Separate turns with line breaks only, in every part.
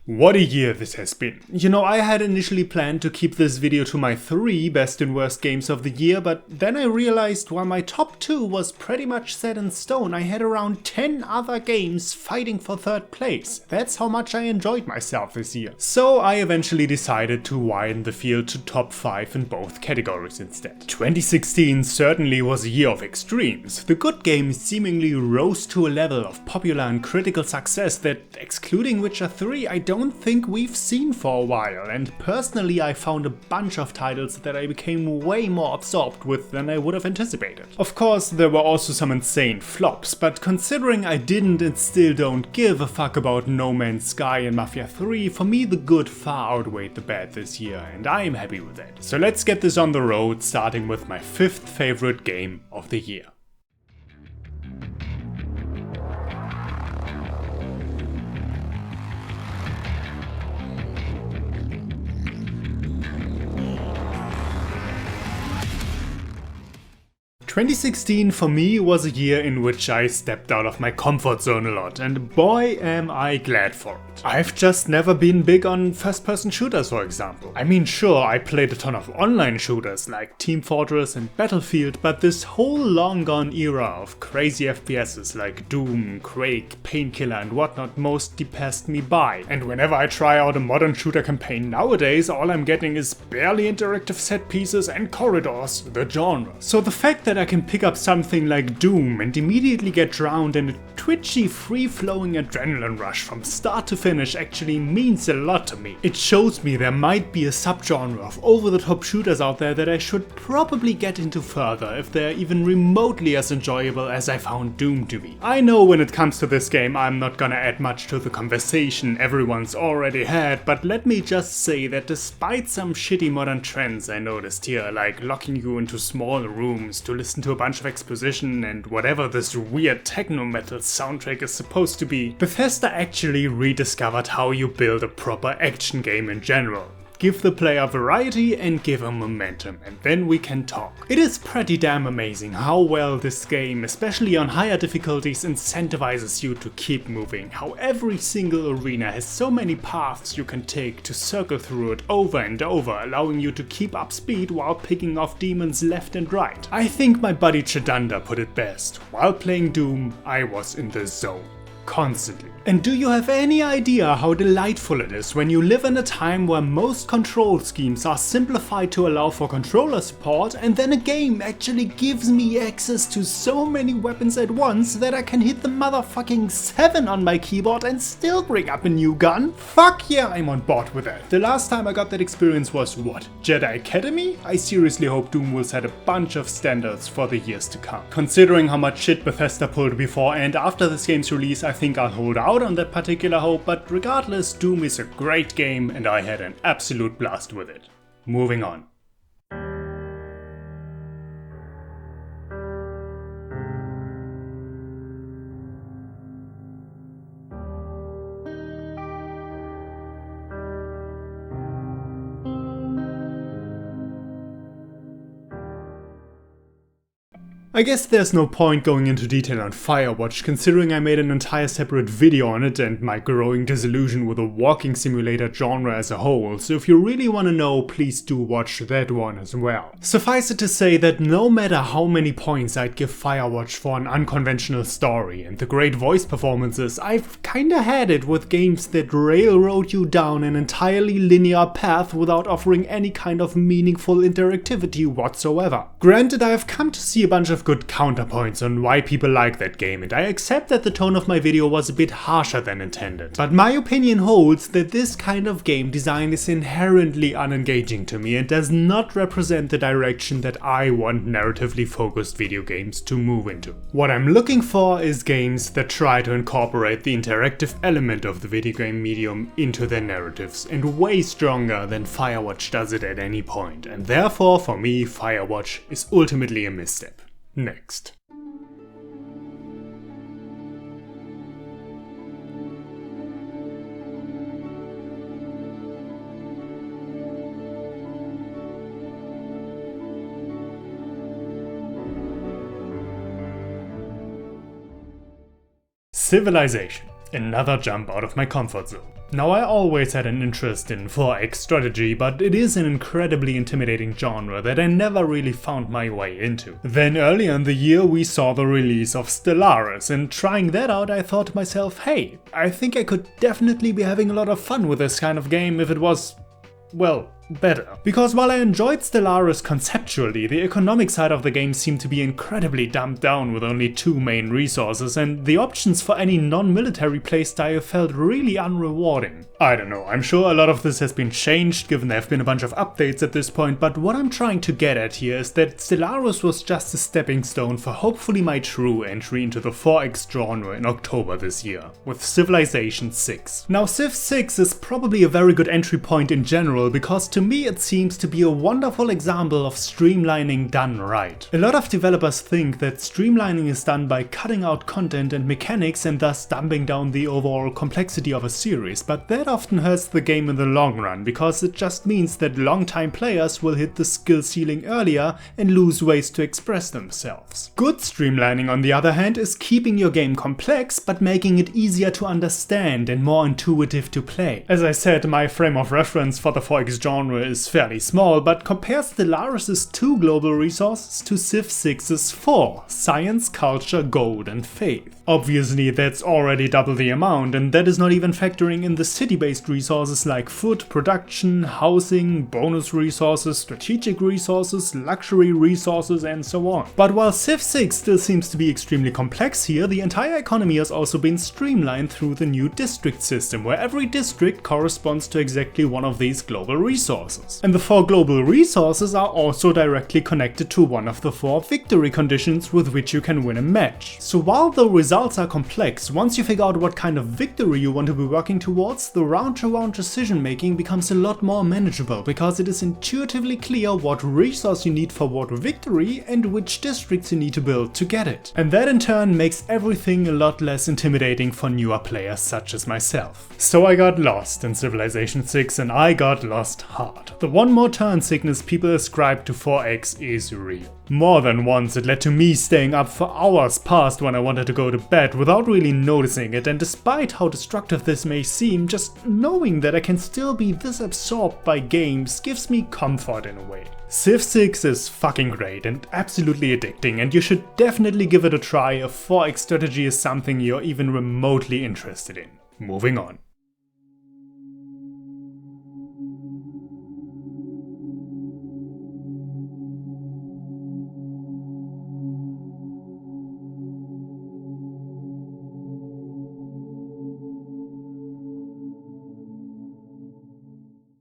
What a year this has been. You know, I had initially planned to keep this video to my 3 best and worst games of the year, but then I realized while my top 2 was pretty much set in stone, I had around 10 other games fighting for 3rd place. That's how much I enjoyed myself this year. So I eventually decided to widen the field to top 5 in both categories instead. 2016 certainly was a year of extremes. The good games seemingly rose to a level of popular and critical success that, excluding Witcher 3, I don't think we've seen for a while, and personally I found a bunch of titles that I became way more absorbed with than I would have anticipated. Of course, there were also some insane flops, but considering I didn't and still don't give a fuck about No Man's Sky and Mafia 3, for me the good far outweighed the bad this year, and I'm happy with that. So let's get this on the road, starting with my 5th favorite game of the year. – 2016 for me was a year in which I stepped out of my comfort zone a lot, and boy am I glad for it. I've just never been big on first-person shooters, for example. I mean, sure, I played a ton of online shooters like Team Fortress and Battlefield, but this whole long-gone era of crazy FPSs like Doom, Quake, Painkiller and whatnot mostly passed me by. And whenever I try out a modern shooter campaign nowadays, all I'm getting is barely interactive set pieces and corridors, the genre. So the fact that I can pick up something like Doom and immediately get drowned in a twitchy, free-flowing adrenaline rush from start to finish actually means a lot to me. It shows me there might be a subgenre of over-the-top shooters out there that I should probably get into further if they're even remotely as enjoyable as I found Doom to be. I know when it comes to this game I'm not gonna add much to the conversation everyone's already had, but let me just say that despite some shitty modern trends I noticed here, like locking you into small rooms to listen to a bunch of exposition and whatever this weird techno-metal soundtrack is supposed to be, Bethesda actually rediscovered how you build a proper action game in general. Give the player variety and give him momentum, and then we can talk. It is pretty damn amazing how well this game, especially on higher difficulties, incentivizes you to keep moving, how every single arena has so many paths you can take to circle through it over and over, allowing you to keep up speed while picking off demons left and right. I think my buddy Chedanda put it best: while playing Doom, I was in the zone. Constantly. And do you have any idea how delightful it is when you live in a time where most control schemes are simplified to allow for controller support, and then a game actually gives me access to so many weapons at once that I can hit the motherfucking 7 on my keyboard and still bring up a new gun? Fuck yeah, I'm on board with that. The last time I got that experience was what? Jedi Academy? I seriously hope Doom will set a bunch of standards for the years to come. Considering how much shit Bethesda pulled before and after this game's release, I think I'll hold out on that particular hope, but regardless, Doom is a great game and I had an absolute blast with it. Moving on. I guess there's no point going into detail on Firewatch, considering I made an entire separate video on it and my growing disillusion with the walking simulator genre as a whole, so if you really want to know, please do watch that one as well. Suffice it to say that no matter how many points I'd give Firewatch for an unconventional story and the great voice performances, I've kinda had it with games that railroad you down an entirely linear path without offering any kind of meaningful interactivity whatsoever. Granted, I have come to see a bunch of good counterpoints on why people like that game, and I accept that the tone of my video was a bit harsher than intended. But my opinion holds that this kind of game design is inherently unengaging to me and does not represent the direction that I want narratively focused video games to move into. What I'm looking for is games that try to incorporate the interactive element of the video game medium into their narratives, and way stronger than Firewatch does it at any point, and therefore for me Firewatch is ultimately a misstep. Next. Civilization. Another jump out of my comfort zone. Now, I always had an interest in 4X strategy, but it is an incredibly intimidating genre that I never really found my way into. Then earlier in the year we saw the release of Stellaris, and trying that out I thought to myself, hey, I think I could definitely be having a lot of fun with this kind of game if it was, well, better. Because while I enjoyed Stellaris conceptually, the economic side of the game seemed to be incredibly dumbed down with only 2 main resources, and the options for any non-military playstyle felt really unrewarding. I don't know, I'm sure a lot of this has been changed given there have been a bunch of updates at this point, but what I'm trying to get at here is that Stellaris was just a stepping stone for hopefully my true entry into the 4X genre in October this year, with Civilization 6. Now, Civ 6 is probably a very good entry point in general because to me it seems to be a wonderful example of streamlining done right. A lot of developers think that streamlining is done by cutting out content and mechanics and thus dumbing down the overall complexity of a series, but that often hurts the game in the long run because it just means that long-time players will hit the skill ceiling earlier and lose ways to express themselves. Good streamlining, on the other hand, is keeping your game complex but making it easier to understand and more intuitive to play. As I said, my frame of reference for the 4X genre is fairly small, but compare Stellaris' 2 global resources to Civ 6's 4, science, culture, gold and faith. Obviously that's already double the amount, and that is not even factoring in the city-based resources like food, production, housing, bonus resources, strategic resources, luxury resources and so on. But while Civ 6 still seems to be extremely complex here, the entire economy has also been streamlined through the new district system, where every district corresponds to exactly one of these global resources. And the 4 global resources are also directly connected to one of the 4 victory conditions with which you can win a match. So while the results are complex, once you figure out what kind of victory you want to be working towards, the round-to-round decision making becomes a lot more manageable because it is intuitively clear what resource you need for what victory and which districts you need to build to get it. And that in turn makes everything a lot less intimidating for newer players such as myself. So I got lost in Civilization 6 and I got lost hard. The one more turn sickness people ascribe to 4X is real. More than once it led to me staying up for hours past when I wanted to go to bed without really noticing it, and despite how destructive this may seem, just knowing that I can still be this absorbed by games gives me comfort in a way. Civ 6 is fucking great and absolutely addicting, and you should definitely give it a try if 4X strategy is something you're even remotely interested in. Moving on.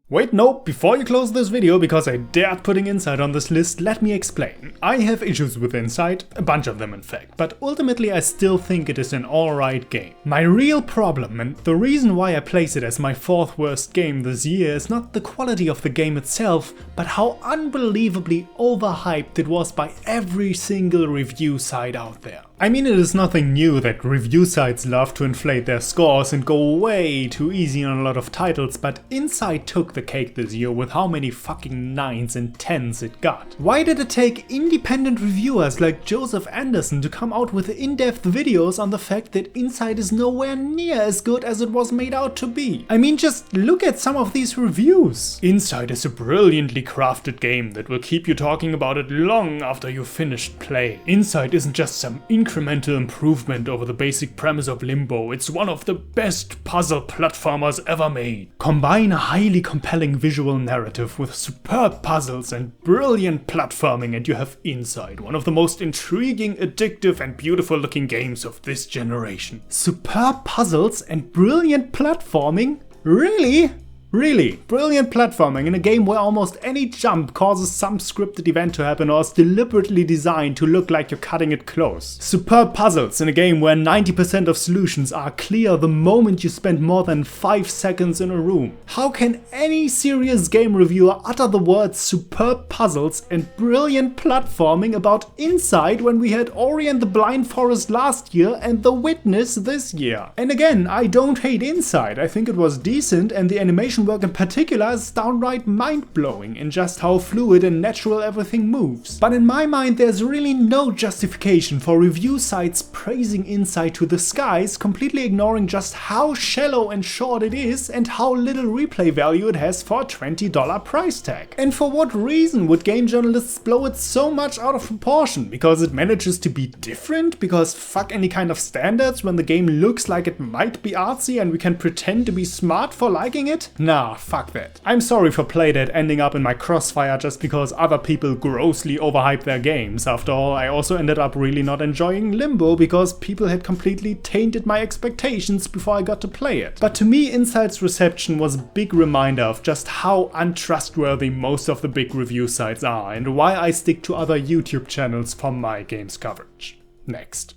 Wait, no, before you close this video, because I dared putting Inside on this list, let me explain. I have issues with Inside, a bunch of them in fact, but ultimately I still think it is an alright game. My real problem, and the reason why I place it as my 4th worst game this year, is not the quality of the game itself, but how unbelievably overhyped it was by every single review site out there. I mean, it is nothing new that review sites love to inflate their scores and go way too easy on a lot of titles, but Inside took the cake this year with how many fucking 9s and 10s it got. Why did it take independent reviewers like Joseph Anderson to come out with in-depth videos on the fact that Inside is nowhere near as good as it was made out to be? I mean, just look at some of these reviews. Inside is a brilliantly crafted game that will keep you talking about it long after you've finished playing. Inside isn't just some incremental improvement over the basic premise of Limbo, it's one of the best puzzle platformers ever made. Combine a highly compelling visual narrative with superb puzzles and brilliant platforming and you have Inside, one of the most intriguing, addictive and beautiful looking games of this generation. Superb puzzles and brilliant platforming? Really? Really, brilliant platforming in a game where almost any jump causes some scripted event to happen or is deliberately designed to look like you're cutting it close. Superb puzzles in a game where 90% of solutions are clear the moment you spend more than 5 seconds in a room. How can any serious game reviewer utter the words superb puzzles and brilliant platforming about Inside when we had Ori and the Blind Forest last year and The Witness this year? And again, I don't hate Inside, I think it was decent and the animation animation work in particular is downright mind-blowing in just how fluid and natural everything moves. But in my mind there's really no justification for review sites praising Inside to the Skies, completely ignoring just how shallow and short it is and how little replay value it has for a $20 price tag. And for what reason would game journalists blow it so much out of proportion? Because it manages to be different? Because fuck any kind of standards when the game looks like it might be artsy and we can pretend to be smart for liking it? Nah, fuck that. I'm sorry for Playdead ending up in my crossfire just because other people grossly overhype their games. After all, I also ended up really not enjoying Limbo because people had completely tainted my expectations before I got to play it. But to me, Inside's reception was a big reminder of just how untrustworthy most of the big review sites are and why I stick to other YouTube channels for my games coverage. Next.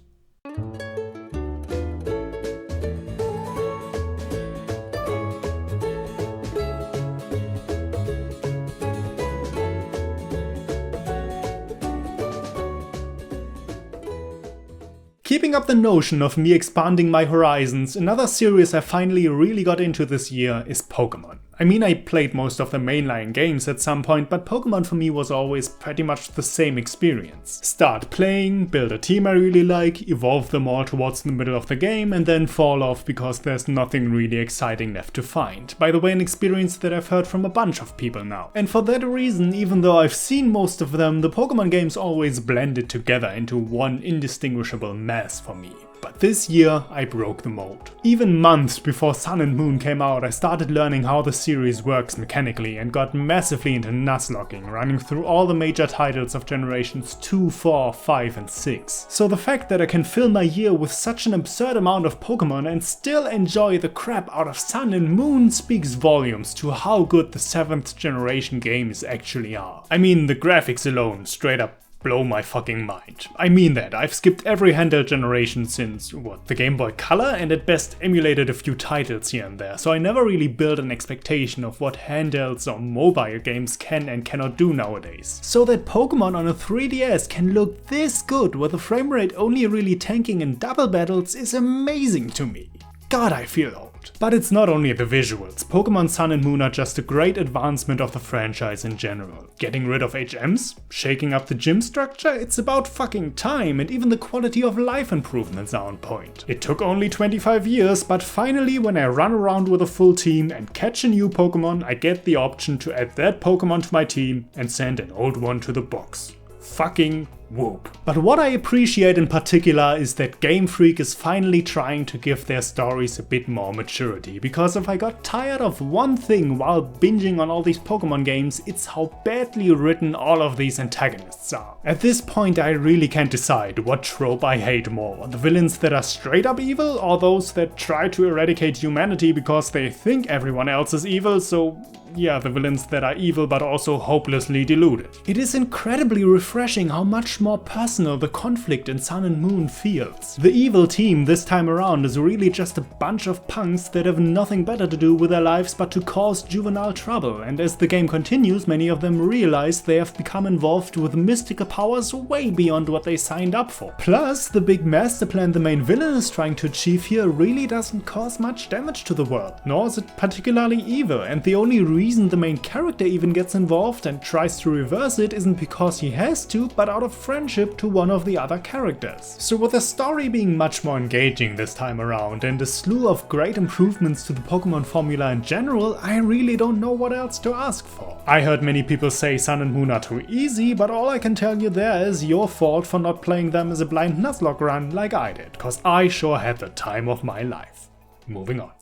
Keeping up the notion of me expanding my horizons, another series I finally really got into this year is Pokemon. I mean, I played most of the mainline games at some point, but Pokemon for me was always pretty much the same experience. Start playing, build a team I really like, evolve them all towards the middle of the game, and then fall off because there's nothing really exciting left to find. By the way, an experience that I've heard from a bunch of people now. And for that reason, even though I've seen most of them, the Pokemon games always blended together into one indistinguishable mass for me. But this year I broke the mold. Even months before Sun and Moon came out, I started learning how the series works mechanically and got massively into Nuzlocking, running through all the major titles of generations 2, 4, 5 and 6. So the fact that I can fill my year with such an absurd amount of Pokemon and still enjoy the crap out of Sun and Moon speaks volumes to how good the 7th generation games actually are. I mean, the graphics alone straight up blow my fucking mind. I mean that, I've skipped every handheld generation since, the Game Boy Color, and at best emulated a few titles here and there, so I never really built an expectation of what handhelds or mobile games can and cannot do nowadays. So that Pokemon on a 3DS can look this good with the frame rate only really tanking in double battles is amazing to me. God, I feel old. But it's not only the visuals. Pokemon Sun and Moon are just a great advancement of the franchise in general. Getting rid of HMs? Shaking up the gym structure? It's about fucking time, and even the quality of life improvements are on point. It took only 25 years, but finally when I run around with a full team and catch a new Pokemon, I get the option to add that Pokemon to my team and send an old one to the box. Fucking whoop. But what I appreciate in particular is that Game Freak is finally trying to give their stories a bit more maturity, because if I got tired of one thing while binging on all these Pokemon games, it's how badly written all of these antagonists are. At this point I really can't decide what trope I hate more, the villains that are straight up evil or those that try to eradicate humanity because they think everyone else is evil, so yeah, the villains that are evil but also hopelessly deluded. It is incredibly refreshing how much more personal the conflict in Sun and Moon feels. The evil team this time around is really just a bunch of punks that have nothing better to do with their lives but to cause juvenile trouble, and as the game continues, many of them realize they have become involved with mystical powers way beyond what they signed up for. Plus, the big master plan the main villain is trying to achieve here really doesn't cause much damage to the world, nor is it particularly evil, and the only reason the main character even gets involved and tries to reverse it isn't because he has to, but out of friendship to one of the other characters. So with the story being much more engaging this time around and a slew of great improvements to the Pokemon formula in general, I really don't know what else to ask for. I heard many people say Sun and Moon are too easy, but all I can tell you there is your fault for not playing them as a blind Nuzlocke run like I did, cause I sure had the time of my life. Moving on.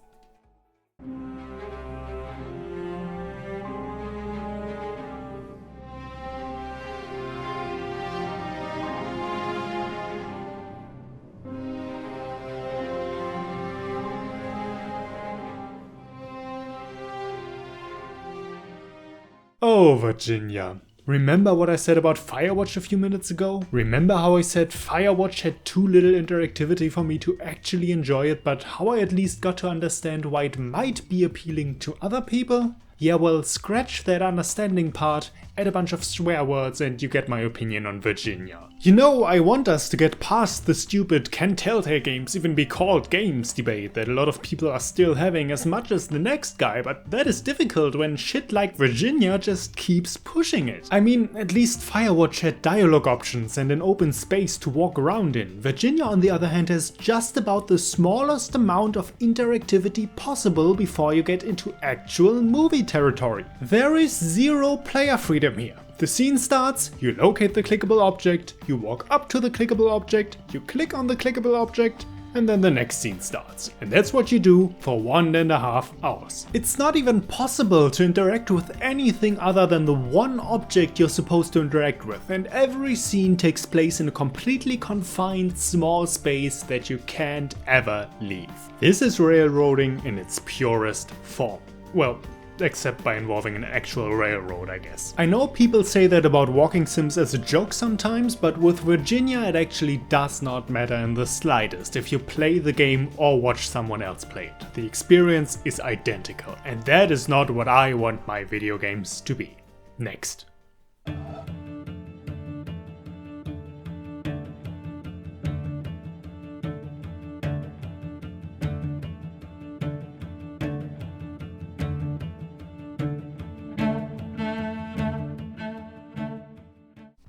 Oh, Virginia. Remember what I said about Firewatch a few minutes ago? Remember how I said Firewatch had too little interactivity for me to actually enjoy it, but how I at least got to understand why it might be appealing to other people? Yeah, well, scratch that understanding part, add a bunch of swear words and you get my opinion on Virginia. You know, I want us to get past the stupid can Telltale games even be called games debate that a lot of people are still having as much as the next guy, but that is difficult when shit like Virginia just keeps pushing it. I mean, at least Firewatch had dialogue options and an open space to walk around in. Virginia on the other hand has just about the smallest amount of interactivity possible before you get into actual movie territory. There is zero player freedom here. The scene starts, you locate the clickable object, you walk up to the clickable object, you click on the clickable object, and then the next scene starts. And that's what you do for 1.5 hours. It's not even possible to interact with anything other than the one object you're supposed to interact with, and every scene takes place in a completely confined small space that you can't ever leave. This is railroading in its purest form. Well, except by involving an actual railroad, I guess. I know people say that about walking sims as a joke sometimes, but with Virginia it actually does not matter in the slightest if you play the game or watch someone else play it. The experience is identical, and that is not what I want my video games to be. Next.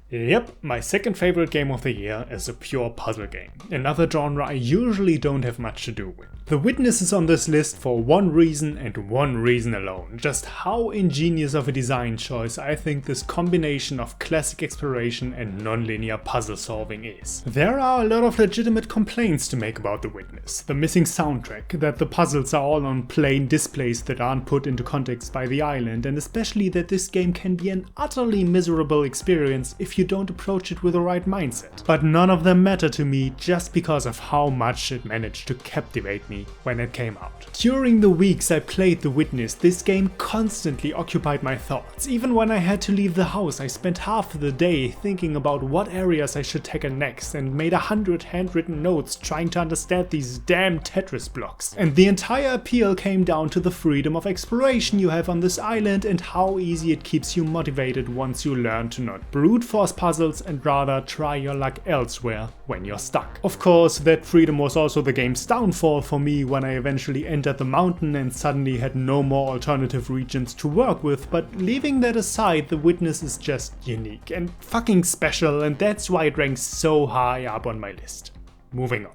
Yep, my second favorite game of the year is a pure puzzle game, another genre I usually don't have much to do with. The Witness is on this list for one reason and one reason alone, just how ingenious of a design choice I think this combination of classic exploration and non-linear puzzle solving is. There are a lot of legitimate complaints to make about The Witness. The missing soundtrack, that the puzzles are all on plain displays that aren't put into context by the island, and especially that this game can be an utterly miserable experience if you don't approach it with the right mindset. But none of them matter to me just because of how much it managed to captivate me when it came out. During the weeks I played The Witness, this game constantly occupied my thoughts. Even when I had to leave the house, I spent half the day thinking about what areas I should tackle next and made 100 handwritten notes trying to understand these damn Tetris blocks. And the entire appeal came down to the freedom of exploration you have on this island and how easy it keeps you motivated once you learn to not brute force puzzles and rather try your luck elsewhere when you're stuck. Of course, that freedom was also the game's downfall for me when I eventually entered the mountain and suddenly had no more alternative regions to work with, but leaving that aside, The Witness is just unique and fucking special, and that's why it ranks so high up on my list. Moving on.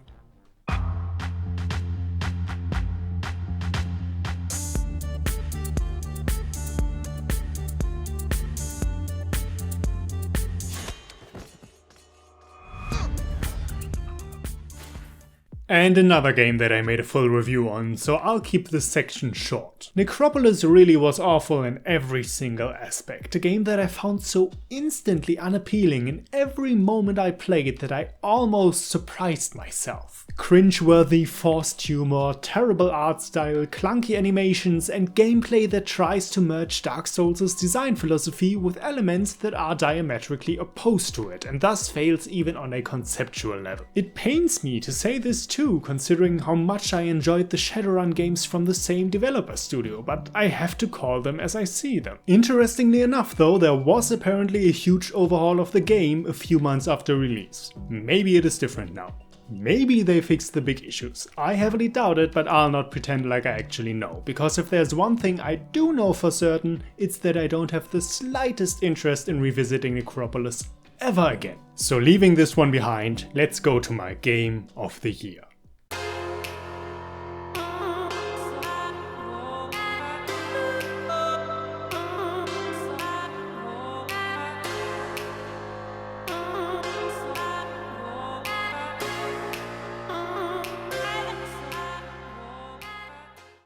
And another game that I made a full review on, so I'll keep this section short. Necropolis really was awful in every single aspect, a game that I found so instantly unappealing in every moment I played that I almost surprised myself. Cringe-worthy, forced humor, terrible art style, clunky animations, and gameplay that tries to merge Dark Souls' design philosophy with elements that are diametrically opposed to it, and thus fails even on a conceptual level. It pains me to say this too, considering how much I enjoyed the Shadowrun games from the same developer studio, but I have to call them as I see them. Interestingly enough though, there was apparently a huge overhaul of the game a few months after release. Maybe it is different now. Maybe they fixed the big issues. I heavily doubt it, but I'll not pretend like I actually know, because if there's one thing I do know for certain, it's that I don't have the slightest interest in revisiting Necropolis ever again. So leaving this one behind, let's go to my game of the year.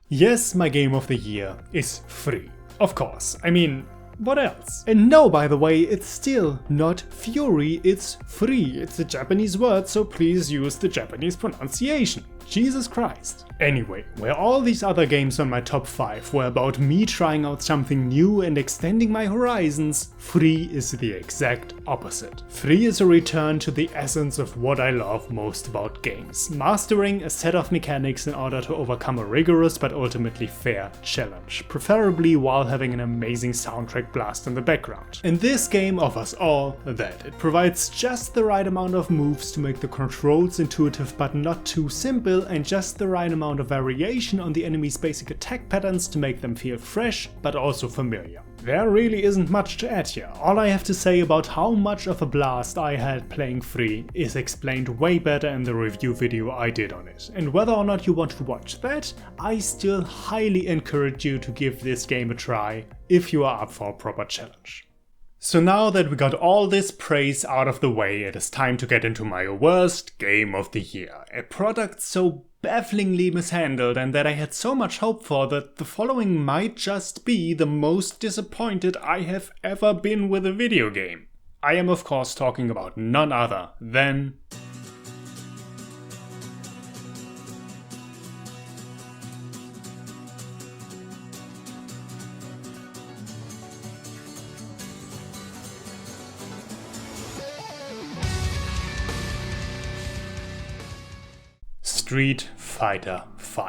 Yes, my game of the year is free. Of course, I mean, what else? And no, by the way, it's still not Fury, it's free. It's a Japanese word, so please use the Japanese pronunciation. Jesus Christ. Anyway, where all these other games on my top 5 were about me trying out something new and extending my horizons, Free is the exact opposite. Free is a return to the essence of what I love most about games, mastering a set of mechanics in order to overcome a rigorous but ultimately fair challenge, preferably while having an amazing soundtrack blast in the background. And this game offers all that. It provides just the right amount of moves to make the controls intuitive but not too simple, and just the right amount of variation on the enemy's basic attack patterns to make them feel fresh but also familiar. There really isn't much to add here. All I have to say about how much of a blast I had playing Free is explained way better in the review video I did on it. And whether or not you want to watch that, I still highly encourage you to give this game a try if you are up for a proper challenge. So now that we got all this praise out of the way, it is time to get into my worst game of the year. A product so bafflingly mishandled and that I had so much hope for that the following might just be the most disappointed I have ever been with a video game. I am of course talking about none other than Street Fighter V.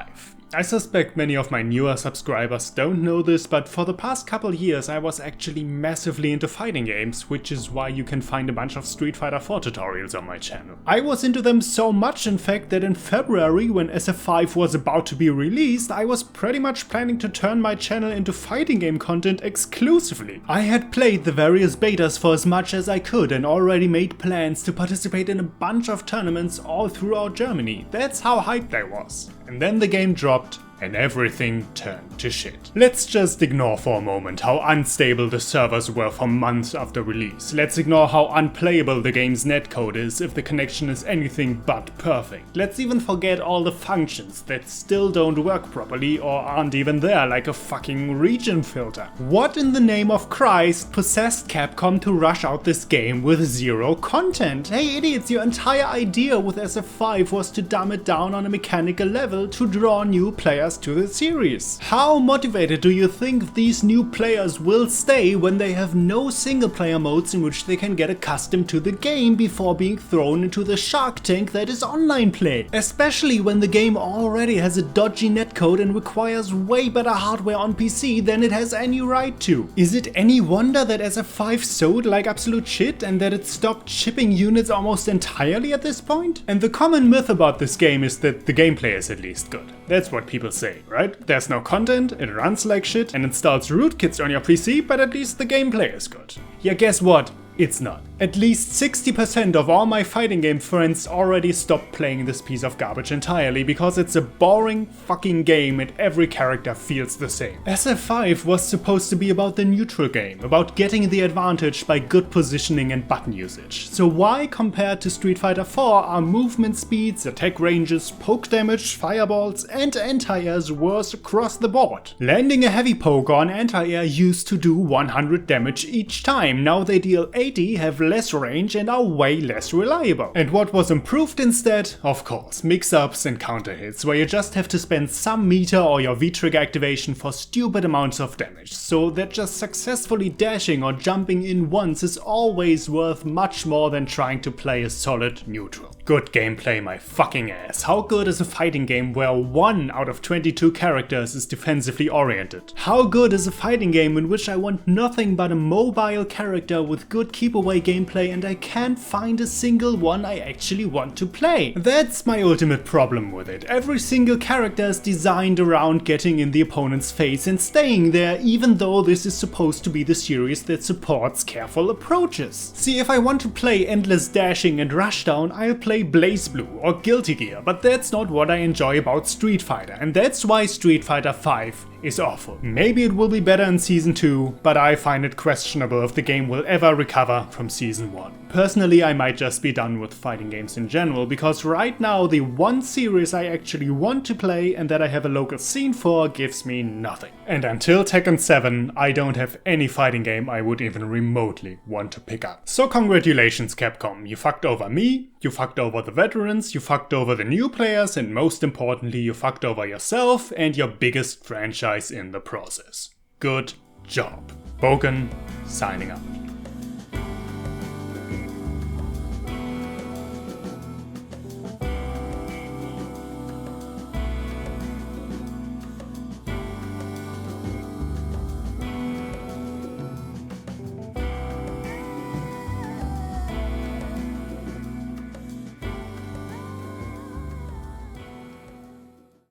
I suspect many of my newer subscribers don't know this, but for the past couple years I was actually massively into fighting games, which is why you can find a bunch of Street Fighter 4 tutorials on my channel. I was into them so much in fact that in February, when SF5 was about to be released, I was pretty much planning to turn my channel into fighting game content exclusively. I had played the various betas for as much as I could and already made plans to participate in a bunch of tournaments all throughout Germany. That's how hyped I was. And then the game dropped and everything turned to shit. Let's just ignore for a moment how unstable the servers were for months after release. Let's ignore how unplayable the game's netcode is if the connection is anything but perfect. Let's even forget all the functions that still don't work properly or aren't even there, like a fucking region filter. What in the name of Christ possessed Capcom to rush out this game with zero content? Hey idiots, your entire idea with SF5 was to dumb it down on a mechanical level to draw new players to the series. How motivated do you think these new players will stay when they have no single player modes in which they can get accustomed to the game before being thrown into the shark tank that is online play? Especially when the game already has a dodgy netcode and requires way better hardware on PC than it has any right to. Is it any wonder that SF5 sold like absolute shit and that it stopped shipping units almost entirely at this point? And the common myth about this game is that the gameplay is at least good. That's what people say, right? There's no content, it runs like shit and installs rootkits on your PC, but at least the gameplay is good. Yeah, guess what? It's not. At least 60% of all my fighting game friends already stopped playing this piece of garbage entirely because it's a boring fucking game and every character feels the same. SF5 was supposed to be about the neutral game, about getting the advantage by good positioning and button usage. So why, compared to Street Fighter 4, are movement speeds, attack ranges, poke damage, fireballs and anti-airs worse across the board? Landing a heavy poke on anti-air used to do 100 damage each time, now they deal 80, have less range and are way less reliable. And what was improved instead? Of course, mix-ups and counter hits, where you just have to spend some meter or your V-trigger activation for stupid amounts of damage, so that just successfully dashing or jumping in once is always worth much more than trying to play a solid neutral. Good gameplay, my fucking ass. How good is a fighting game where 1 out of 22 characters is defensively oriented? How good is a fighting game in which I want nothing but a mobile character with good keep-away gameplay and I can't find a single one I actually want to play? That's my ultimate problem with it. Every single character is designed around getting in the opponent's face and staying there, even though this is supposed to be the series that supports careful approaches. See, if I want to play endless dashing and rushdown, I'll play BlazBlue or Guilty Gear, but that's not what I enjoy about Street Fighter, and that's why Street Fighter V is awful. Maybe it will be better in Season 2, but I find it questionable if the game will ever recover from Season 1. Personally, I might just be done with fighting games in general, because right now the one series I actually want to play and that I have a local scene for gives me nothing. And until Tekken 7, I don't have any fighting game I would even remotely want to pick up. So congratulations Capcom, you fucked over me, you fucked over the veterans, you fucked over the new players, and most importantly you fucked over yourself and your biggest franchise in the process. Good job. Bouken, signing out.